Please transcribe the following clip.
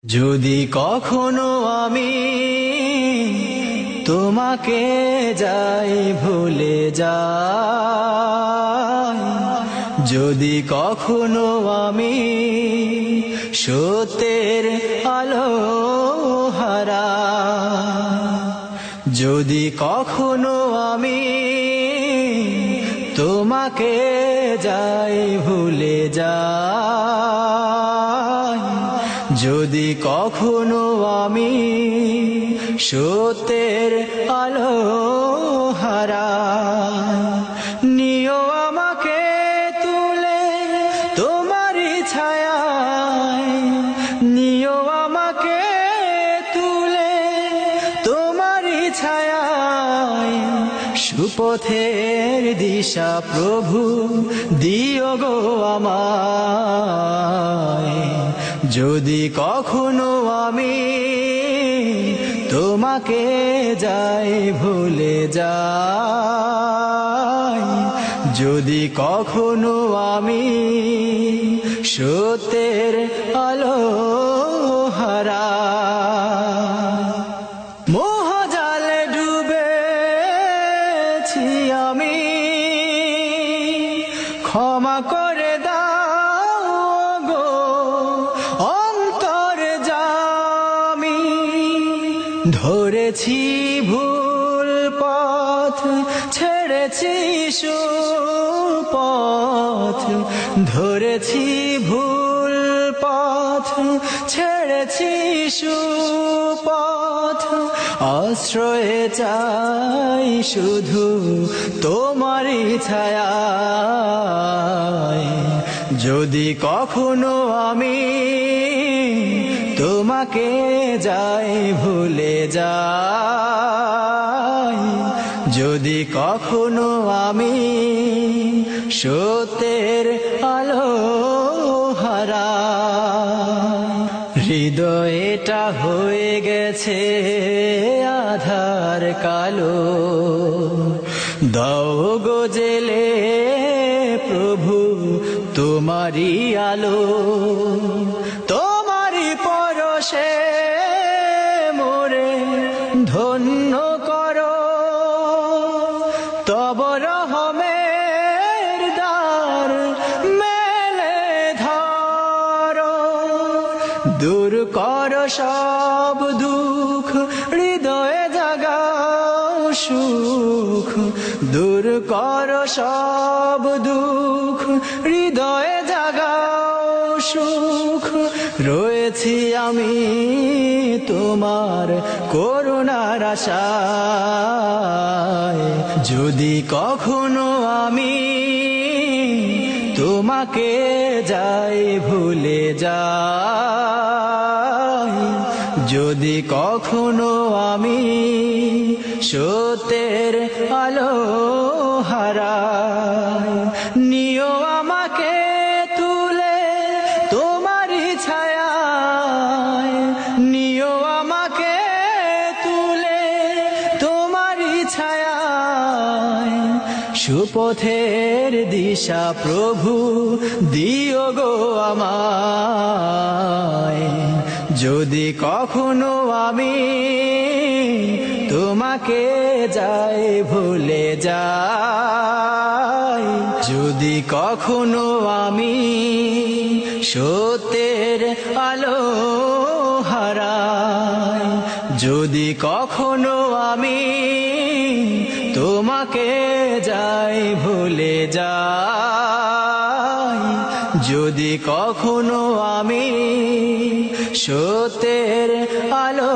যদি কখনো আমি তোমাকে যাই ভুলে যাই, যদি কখনো আমি সত্যের আলো হারাই, যদি কখনো আমি তোমাকে যাই ভুলে যাই, যদি কখনো আমি সত্যের আলো হারাই, নিও আমাকে তুলে তোমারই ছায়ায়, নিও আমাকে তুলে তোমারই ছায়ায়, সুপথের দিশা প্রভু দিও গো আমায়, যদি কখনো আমি তোমাকে যাই ভুলে যাই, যদি কখনো আমি সত্যের আলো হারাই। মোহজালে ডুবেছি আমি, ক্ষমা করে দাও গো অন্তর জামি, ধরেছি ভুল পথ ছেড়েছি সুপথ, ধরেছি ভুল পথ ছেড়েছি সুপথ, আশ্রয়ে চাই শুধু তোমারই ছায়ায়, যদি কখনো আমি তোমাকে যাই ভুলে যাই, যদি কখনো আমি সত্যের আলো হারাই, হৃদয়টা হয়ে গেছে আধার কালো, দাও গো জেলে প্রভু তোমারই আলো, তোমারই পরশে মোরে ধন্য করো, তব রহমের দ্বার মেলে ধরো, দূর করো সব দুঃখ হৃদয়ে জাগাও সুখ, দূর করো সব দুঃখ হৃদয়ে জাগাও সুখ, রয়েছি আমি তোমার করুণার আশায়, যদি কখনো আমি তোমাকে যাই ভুলে যাই, যদি কখনো আমি সত্যের আলো হারাই, নিও আমাকে তুলে তোমারই ছায়ায়, নিও আমাকে তুলে তোমারই ছায়ায়, সুপথের দিশা প্রভু দিও গো আমায়, যদি কখনো আমি তোমাকে যাই ভুলে যাই, যদি কখনো আমি সত্যের আলো হারাই, যদি কখনো আমি তোমাকে যাই ভুলে যাই, যদি কখনো আমি সত্যের আলো